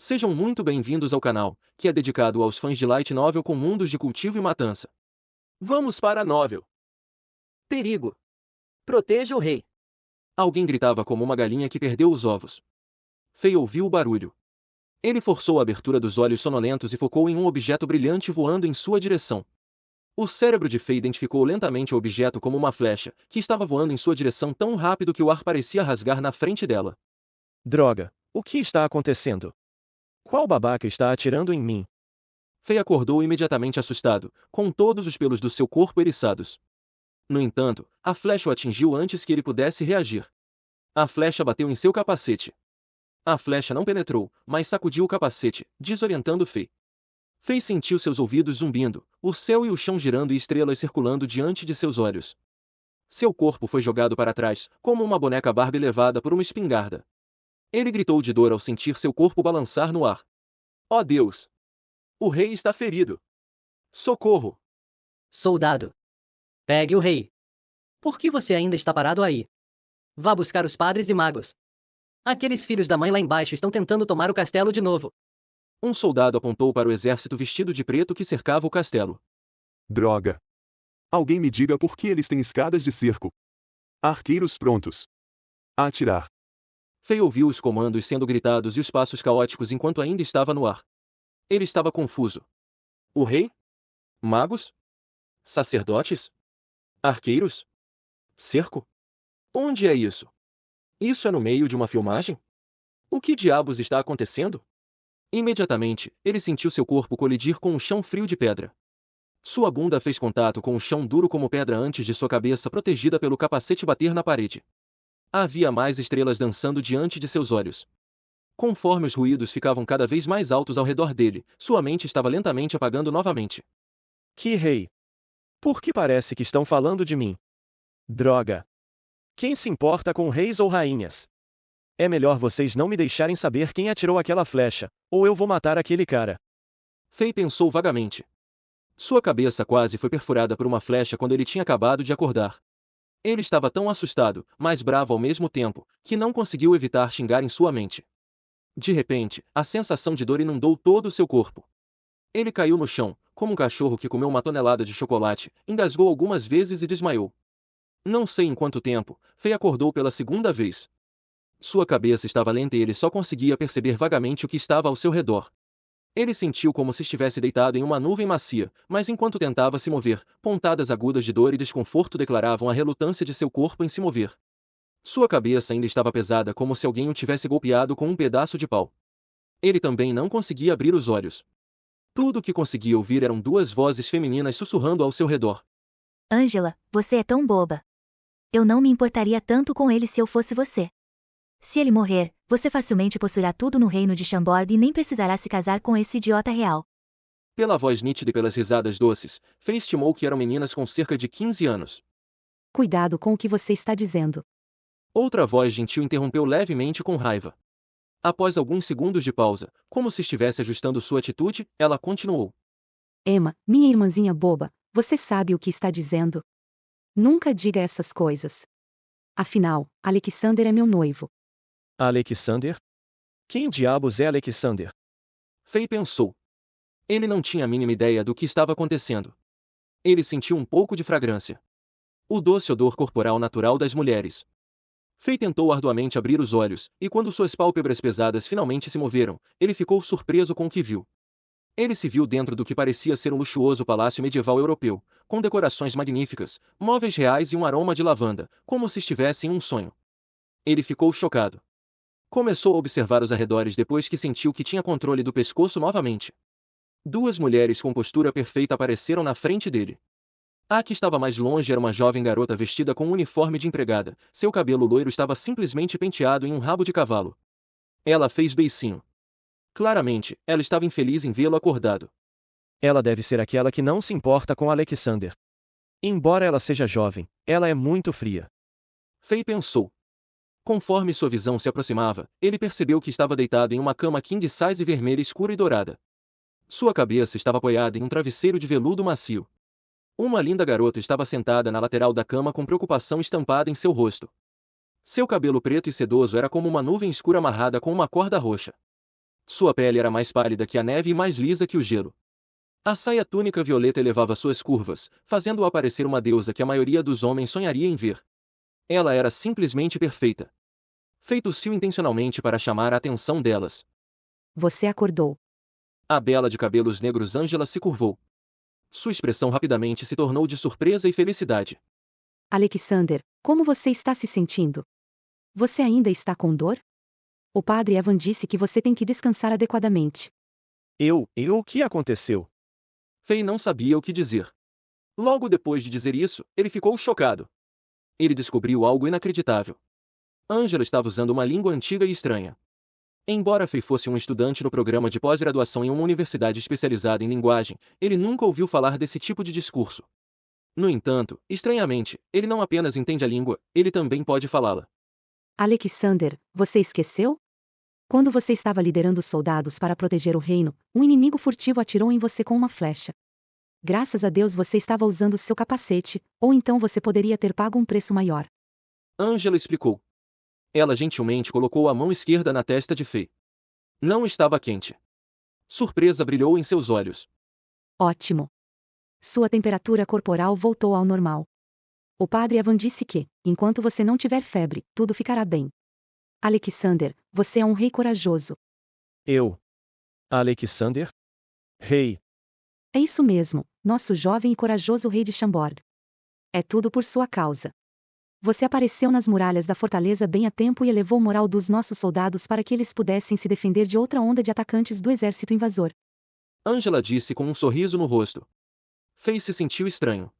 Sejam muito bem-vindos ao canal, que é dedicado aos fãs de Light Novel com mundos de cultivo e matança. Vamos para a novel. Perigo! Proteja o rei! Alguém gritava como uma galinha que perdeu os ovos. Fei ouviu o barulho. Ele forçou a abertura dos olhos sonolentos e focou em um objeto brilhante voando em sua direção. O cérebro de Fei identificou lentamente o objeto como uma flecha, que estava voando em sua direção tão rápido que o ar parecia rasgar na frente dela. Droga, o que está acontecendo? Qual babaca está atirando em mim? Fei acordou imediatamente assustado, com todos os pelos do seu corpo eriçados. No entanto, a flecha o atingiu antes que ele pudesse reagir. A flecha bateu em seu capacete. A flecha não penetrou, mas sacudiu o capacete, desorientando Fei. Fei sentiu seus ouvidos zumbindo, o céu e o chão girando e estrelas circulando diante de seus olhos. Seu corpo foi jogado para trás, como uma boneca Barbie levada por uma espingarda. Ele gritou de dor ao sentir seu corpo balançar no ar. Oh Deus! O rei está ferido! Socorro! Soldado! Pegue o rei! Por que você ainda está parado aí? Vá buscar os padres e magos. Aqueles filhos da mãe lá embaixo estão tentando tomar o castelo de novo. Um soldado apontou para o exército vestido de preto que cercava o castelo. Droga! Alguém me diga por que eles têm escadas de cerco. Arqueiros prontos. A atirar. Fei ouviu os comandos sendo gritados e os passos caóticos enquanto ainda estava no ar. Ele estava confuso. O rei? Magos? Sacerdotes? Arqueiros? Cerco? Onde é isso? Isso é no meio de uma filmagem? O que diabos está acontecendo? Imediatamente, ele sentiu seu corpo colidir com um chão frio de pedra. Sua bunda fez contato com o chão duro como pedra antes de sua cabeça protegida pelo capacete bater na parede. Havia mais estrelas dançando diante de seus olhos. Conforme os ruídos ficavam cada vez mais altos ao redor dele, sua mente estava lentamente apagando novamente. Que rei? Por que parece que estão falando de mim? Droga! Quem se importa com reis ou rainhas? É melhor vocês não me deixarem saber quem atirou aquela flecha, ou eu vou matar aquele cara. Fei pensou vagamente. Sua cabeça quase foi perfurada por uma flecha quando ele tinha acabado de acordar. Ele estava tão assustado, mas bravo ao mesmo tempo, que não conseguiu evitar xingar em sua mente. De repente, a sensação de dor inundou todo o seu corpo. Ele caiu no chão, como um cachorro que comeu uma tonelada de chocolate, engasgou algumas vezes e desmaiou. Não sei em quanto tempo, Fei acordou pela segunda vez. Sua cabeça estava lenta e ele só conseguia perceber vagamente o que estava ao seu redor. Ele sentiu como se estivesse deitado em uma nuvem macia, mas enquanto tentava se mover, pontadas agudas de dor e desconforto declaravam a relutância de seu corpo em se mover. Sua cabeça ainda estava pesada como se alguém o tivesse golpeado com um pedaço de pau. Ele também não conseguia abrir os olhos. Tudo o que conseguia ouvir eram duas vozes femininas sussurrando ao seu redor. Ângela, você é tão boba. Eu não me importaria tanto com ele se eu fosse você. Se ele morrer, você facilmente possuirá tudo no reino de Chambord e nem precisará se casar com esse idiota real. Pela voz nítida e pelas risadas doces, Fei estimou que eram meninas com cerca de 15 anos. Cuidado com o que você está dizendo. Outra voz gentil interrompeu levemente com raiva. Após alguns segundos de pausa, como se estivesse ajustando sua atitude, ela continuou. Emma, minha irmãzinha boba, você sabe o que está dizendo? Nunca diga essas coisas. Afinal, Alexander é meu noivo. Alexander? Quem diabos é Alexander? Fei pensou. Ele não tinha a mínima ideia do que estava acontecendo. Ele sentiu um pouco de fragrância. O doce odor corporal natural das mulheres. Fei tentou arduamente abrir os olhos, e quando suas pálpebras pesadas finalmente se moveram, ele ficou surpreso com o que viu. Ele se viu dentro do que parecia ser um luxuoso palácio medieval europeu, com decorações magníficas, móveis reais e um aroma de lavanda, como se estivesse em um sonho. Ele ficou chocado. Começou a observar os arredores depois que sentiu que tinha controle do pescoço novamente. Duas mulheres com postura perfeita apareceram na frente dele. A que estava mais longe era uma jovem garota vestida com um uniforme de empregada, seu cabelo loiro estava simplesmente penteado em um rabo de cavalo. Ela fez beicinho. Claramente, ela estava infeliz em vê-lo acordado. Ela deve ser aquela que não se importa com Alexander. Embora ela seja jovem, ela é muito fria. Fei pensou. Conforme sua visão se aproximava, ele percebeu que estava deitado em uma cama king size vermelha escura e dourada. Sua cabeça estava apoiada em um travesseiro de veludo macio. Uma linda garota estava sentada na lateral da cama com preocupação estampada em seu rosto. Seu cabelo preto e sedoso era como uma nuvem escura amarrada com uma corda roxa. Sua pele era mais pálida que a neve e mais lisa que o gelo. A saia túnica violeta elevava suas curvas, fazendo-a parecer uma deusa que a maioria dos homens sonharia em ver. Ela era simplesmente perfeita. Fei tossiu intencionalmente para chamar a atenção delas. Você acordou. A bela de cabelos negros Angela se curvou. Sua expressão rapidamente se tornou de surpresa e felicidade. Alexander, como você está se sentindo? Você ainda está com dor? O padre Evan disse que você tem que descansar adequadamente. O que aconteceu? Fei não sabia o que dizer. Logo depois de dizer isso, ele ficou chocado. Ele descobriu algo inacreditável. Angela estava usando uma língua antiga e estranha. Embora Fei fosse um estudante no programa de pós-graduação em uma universidade especializada em linguagem, ele nunca ouviu falar desse tipo de discurso. No entanto, estranhamente, ele não apenas entende a língua, ele também pode falá-la. Alexander, você esqueceu? Quando você estava liderando os soldados para proteger o reino, um inimigo furtivo atirou em você com uma flecha. Graças a Deus você estava usando seu capacete, ou então você poderia ter pago um preço maior. Angela explicou. Ela gentilmente colocou a mão esquerda na testa de Fei. Não estava quente. Surpresa brilhou em seus olhos. Ótimo. Sua temperatura corporal voltou ao normal. O padre Evan disse que, enquanto você não tiver febre, tudo ficará bem. Alexander, você é um rei corajoso. Alexander? Rei. É isso mesmo, nosso jovem e corajoso rei de Chambord. É tudo por sua causa. Você apareceu nas muralhas da fortaleza bem a tempo e elevou o moral dos nossos soldados para que eles pudessem se defender de outra onda de atacantes do exército invasor. Angela disse com um sorriso no rosto. Fei se sentiu estranho.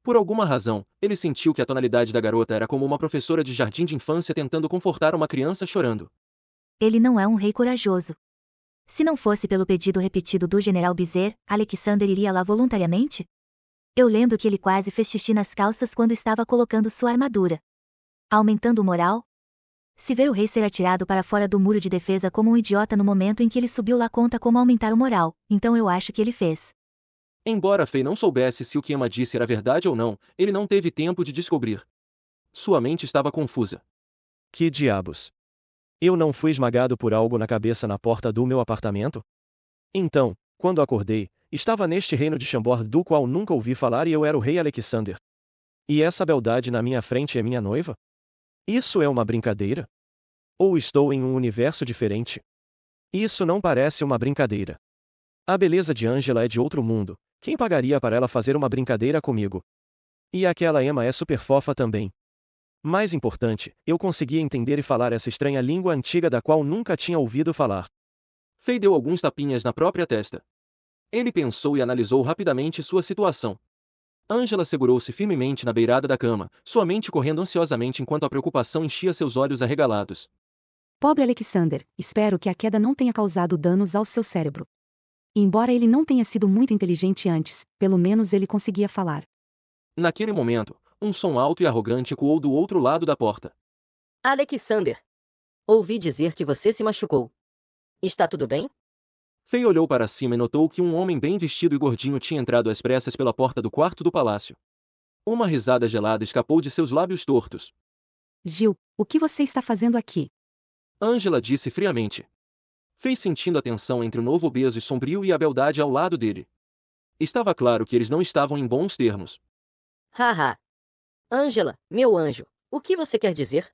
Por alguma razão, ele sentiu que a tonalidade da garota era como uma professora de jardim de infância tentando confortar uma criança chorando. Ele não é um rei corajoso. Se não fosse pelo pedido repetido do general Bizer, Alexander iria lá voluntariamente? Eu lembro que ele quase fez xixi nas calças quando estava colocando sua armadura. Aumentando o moral? Se ver o rei ser atirado para fora do muro de defesa como um idiota no momento em que ele subiu lá conta como aumentar o moral, então eu acho que ele fez. Embora Fei não soubesse se o que Emma disse era verdade ou não, ele não teve tempo de descobrir. Sua mente estava confusa. Que diabos? Eu não fui esmagado por algo na cabeça na porta do meu apartamento? Então, quando acordei, estava neste reino de Chambord do qual nunca ouvi falar e eu era o rei Alexander. E essa beldade na minha frente é minha noiva? Isso é uma brincadeira? Ou estou em um universo diferente? Isso não parece uma brincadeira. A beleza de Angela é de outro mundo. Quem pagaria para ela fazer uma brincadeira comigo? E aquela Emma é super fofa também. Mais importante, eu conseguia entender e falar essa estranha língua antiga da qual nunca tinha ouvido falar. Fei deu alguns tapinhas na própria testa. Ele pensou e analisou rapidamente sua situação. Angela segurou-se firmemente na beirada da cama, sua mente correndo ansiosamente enquanto a preocupação enchia seus olhos arregalados. Pobre Alexander, espero que a queda não tenha causado danos ao seu cérebro. Embora ele não tenha sido muito inteligente antes, pelo menos ele conseguia falar. Naquele momento, um som alto e arrogante ecoou do outro lado da porta. Alexander, ouvi dizer que você se machucou. Está tudo bem? Fei olhou para cima e notou que um homem bem vestido e gordinho tinha entrado às pressas pela porta do quarto do palácio. Uma risada gelada escapou de seus lábios tortos. Gil, o que você está fazendo aqui? Angela disse friamente. Fei sentindo a tensão entre o novo obeso e sombrio e a beldade ao lado dele. Estava claro que eles não estavam em bons termos. Haha. Angela, meu anjo, o que você quer dizer?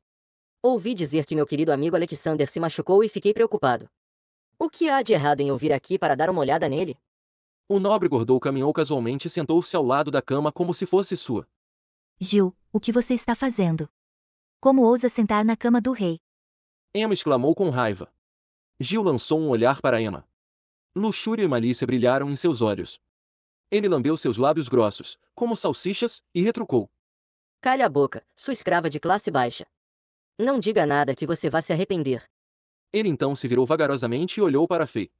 Ouvi dizer que meu querido amigo Alexander se machucou e fiquei preocupado. O que há de errado em eu vir aqui para dar uma olhada nele? O nobre Gordou caminhou casualmente e sentou-se ao lado da cama como se fosse sua. Gil, o que você está fazendo? Como ousa sentar na cama do rei? Emma exclamou com raiva. Gil lançou um olhar para Emma. Luxúria e malícia brilharam em seus olhos. Ele lambeu seus lábios grossos, como salsichas, e retrucou. Calha a boca, sua escrava de classe baixa. Não diga nada que você vá se arrepender. Ele então se virou vagarosamente e olhou para Fei.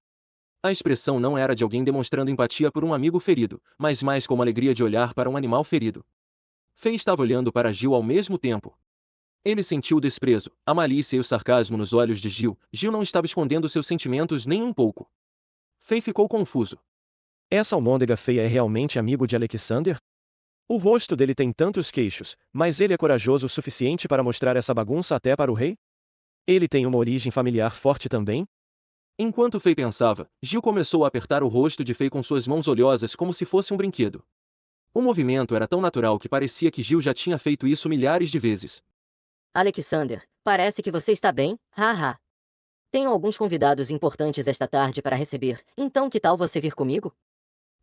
A expressão não era de alguém demonstrando empatia por um amigo ferido, mas mais como alegria de olhar para um animal ferido. Fei estava olhando para Gil ao mesmo tempo. Ele sentiu o desprezo, a malícia e o sarcasmo nos olhos de Gil. Gil não estava escondendo seus sentimentos nem um pouco. Fei ficou confuso. Essa almôndega feia é realmente amigo de Alexander? O rosto dele tem tantos queixos, mas ele é corajoso o suficiente para mostrar essa bagunça até para o rei? Ele tem uma origem familiar forte também? Enquanto Fei pensava, Gil começou a apertar o rosto de Fei com suas mãos oleosas como se fosse um brinquedo. O movimento era tão natural que parecia que Gil já tinha feito isso milhares de vezes. Alexander, parece que você está bem, haha. Tenho alguns convidados importantes esta tarde para receber, então que tal você vir comigo?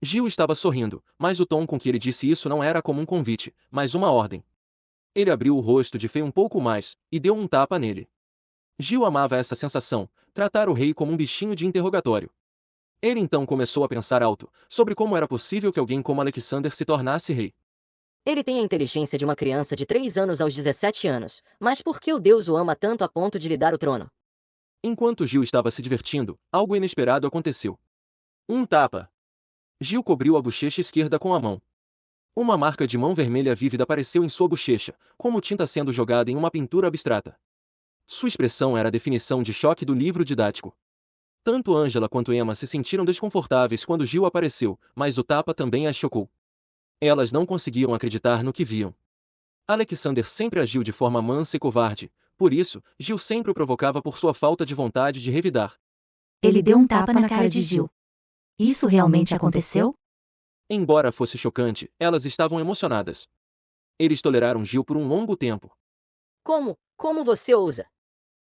Gil estava sorrindo, mas o tom com que ele disse isso não era como um convite, mas uma ordem. Ele abriu o rosto de Fei um pouco mais, e deu um tapa nele. Gil amava essa sensação, tratar o rei como um bichinho de interrogatório. Ele então começou a pensar alto, sobre como era possível que alguém como Alexander se tornasse rei. Ele tem a inteligência de uma criança de 3 anos aos 17 anos, mas por que o Deus o ama tanto a ponto de lhe dar o trono? Enquanto Gil estava se divertindo, algo inesperado aconteceu. Um tapa. Gil cobriu a bochecha esquerda com a mão. Uma marca de mão vermelha vívida apareceu em sua bochecha, como tinta sendo jogada em uma pintura abstrata. Sua expressão era a definição de choque do livro didático. Tanto Angela quanto Emma se sentiram desconfortáveis quando Gil apareceu, mas o tapa também as chocou. Elas não conseguiam acreditar no que viam. Alexander sempre agiu de forma mansa e covarde, por isso, Gil sempre o provocava por sua falta de vontade de revidar. Ele deu um tapa na cara de Gil. Isso realmente aconteceu? Embora fosse chocante, elas estavam emocionadas. Eles toleraram Gil por um longo tempo. Como você ousa?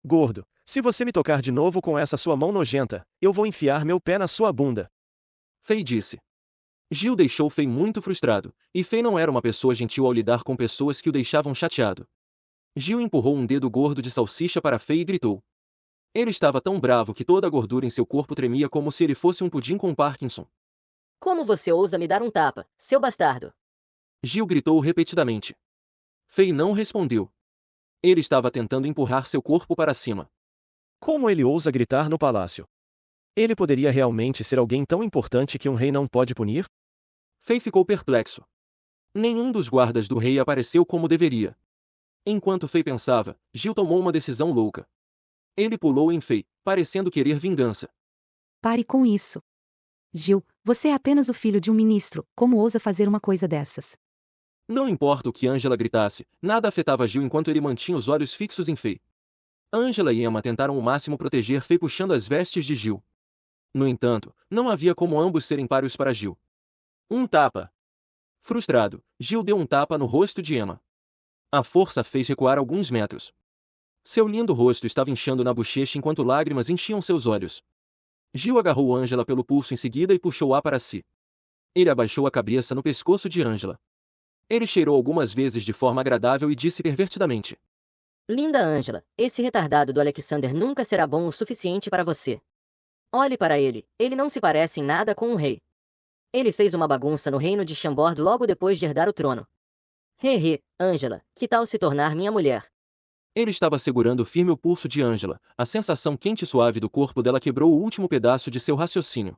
Gordo, se você me tocar de novo com essa sua mão nojenta, eu vou enfiar meu pé na sua bunda. Fei disse. Gil deixou Fei muito frustrado, e Fei não era uma pessoa gentil ao lidar com pessoas que o deixavam chateado. Gil empurrou um dedo gordo de salsicha para Fei e gritou. Ele estava tão bravo que toda a gordura em seu corpo tremia como se ele fosse um pudim com Parkinson. Como você ousa me dar um tapa, seu bastardo? Gil gritou repetidamente. Fei não respondeu. Ele estava tentando empurrar seu corpo para cima. Como ele ousa gritar no palácio? Ele poderia realmente ser alguém tão importante que um rei não pode punir? Fei ficou perplexo. Nenhum dos guardas do rei apareceu como deveria. Enquanto Fei pensava, Gil tomou uma decisão louca. Ele pulou em Fei, parecendo querer vingança. Pare com isso. Gil, você é apenas o filho de um ministro, como ousa fazer uma coisa dessas? Não importa o que Angela gritasse, nada afetava Gil enquanto ele mantinha os olhos fixos em Fei. Angela e Emma tentaram ao máximo proteger Fei puxando as vestes de Gil. No entanto, não havia como ambos serem páreos para Gil. Um tapa. Frustrado, Gil deu um tapa no rosto de Emma. A força fez recuar alguns metros. Seu lindo rosto estava inchando na bochecha enquanto lágrimas enchiam seus olhos. Gil agarrou Angela pelo pulso em seguida e puxou-a para si. Ele abaixou a cabeça no pescoço de Angela. Ele cheirou algumas vezes de forma agradável e disse pervertidamente. Linda Angela, esse retardado do Alexander nunca será bom o suficiente para você. Olhe para ele não se parece em nada com um rei. Ele fez uma bagunça no reino de Chambord logo depois de herdar o trono. Angela, que tal se tornar minha mulher? Ele estava segurando firme o pulso de Angela, a sensação quente e suave do corpo dela quebrou o último pedaço de seu raciocínio.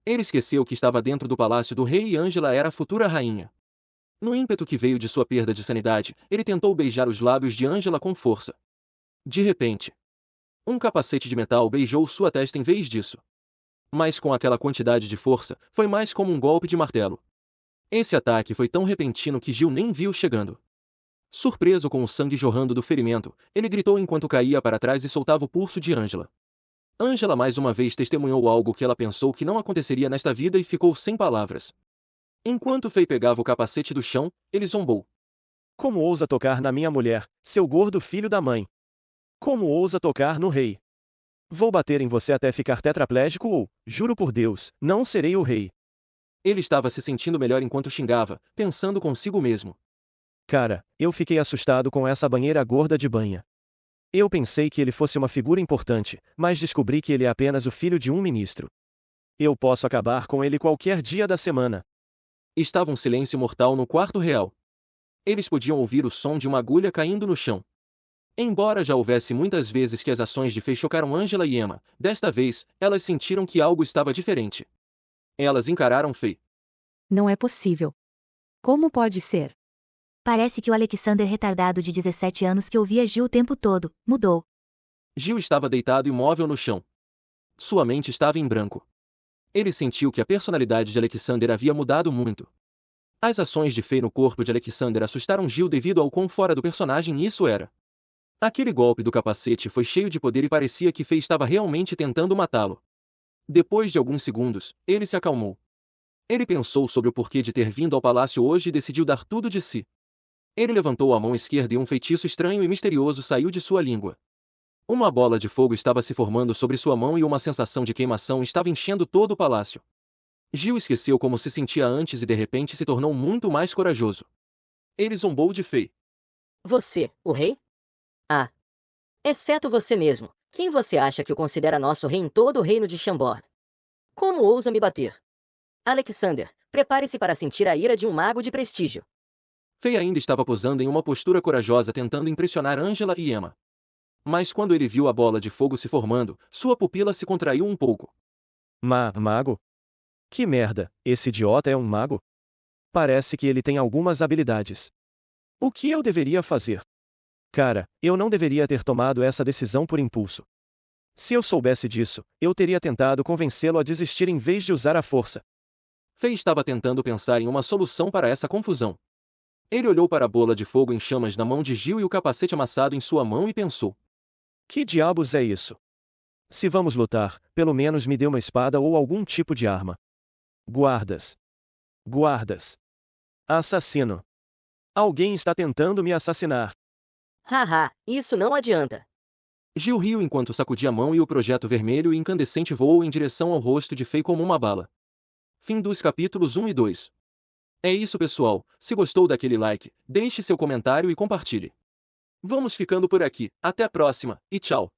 Ele esqueceu que estava dentro do palácio do rei e Angela era a futura rainha. No ímpeto que veio de sua perda de sanidade, ele tentou beijar os lábios de Angela com força. De repente, um capacete de metal beijou sua testa em vez disso. Mas com aquela quantidade de força, foi mais como um golpe de martelo. Esse ataque foi tão repentino que Gil nem viu chegando. Surpreso com o sangue jorrando do ferimento, ele gritou enquanto caía para trás e soltava o pulso de Angela. Angela mais uma vez testemunhou algo que ela pensou que não aconteceria nesta vida e ficou sem palavras. Enquanto Fei pegava o capacete do chão, ele zombou. Como ousa tocar na minha mulher, seu gordo filho da mãe? Como ousa tocar no rei? Vou bater em você até ficar tetraplégico ou, juro por Deus, não serei o rei. Ele estava se sentindo melhor enquanto xingava, pensando consigo mesmo. Cara, eu fiquei assustado com essa banheira gorda de banha. Eu pensei que ele fosse uma figura importante, mas descobri que ele é apenas o filho de um ministro. Eu posso acabar com ele qualquer dia da semana. Estava um silêncio mortal no quarto real. Eles podiam ouvir o som de uma agulha caindo no chão. Embora já houvesse muitas vezes que as ações de Fei chocaram Angela e Emma, desta vez, elas sentiram que algo estava diferente. Elas encararam Fei. Não é possível. Como pode ser? Parece que o Alexander retardado de 17 anos que ouvia Gil o tempo todo, mudou. Gil estava deitado imóvel no chão. Sua mente estava em branco. Ele sentiu que a personalidade de Alexander havia mudado muito. As ações de Fei no corpo de Alexander assustaram Gil devido ao quão fora do personagem isso era. Aquele golpe do capacete foi cheio de poder e parecia que Fei estava realmente tentando matá-lo. Depois de alguns segundos, ele se acalmou. Ele pensou sobre o porquê de ter vindo ao palácio hoje e decidiu dar tudo de si. Ele levantou a mão esquerda e um feitiço estranho e misterioso saiu de sua língua. Uma bola de fogo estava se formando sobre sua mão e uma sensação de queimação estava enchendo todo o palácio. Gil esqueceu como se sentia antes e de repente se tornou muito mais corajoso. Ele zombou de Fei. Você, o rei? Ah. Exceto você mesmo. Quem você acha que o considera nosso rei em todo o reino de Chambord? Como ousa me bater? Alexander, prepare-se para sentir a ira de um mago de prestígio. Fei ainda estava posando em uma postura corajosa tentando impressionar Angela e Emma. Mas quando ele viu a bola de fogo se formando, sua pupila se contraiu um pouco. Mago? Que merda, esse idiota é um mago? Parece que ele tem algumas habilidades. O que eu deveria fazer? Cara, eu não deveria ter tomado essa decisão por impulso. Se eu soubesse disso, eu teria tentado convencê-lo a desistir em vez de usar a força. Fei estava tentando pensar em uma solução para essa confusão. Ele olhou para a bola de fogo em chamas na mão de Gil e o capacete amassado em sua mão e pensou. Que diabos é isso? Se vamos lutar, pelo menos me dê uma espada ou algum tipo de arma. Guardas. Guardas. Assassino. Alguém está tentando me assassinar. Haha, isso não adianta. Gil riu enquanto sacudia a mão e o projeto vermelho e incandescente voou em direção ao rosto de Fei como uma bala. Fim dos capítulos 1 e 2. É isso, pessoal. Se gostou daquele like, deixe seu comentário e compartilhe. Vamos ficando por aqui. Até a próxima, e tchau!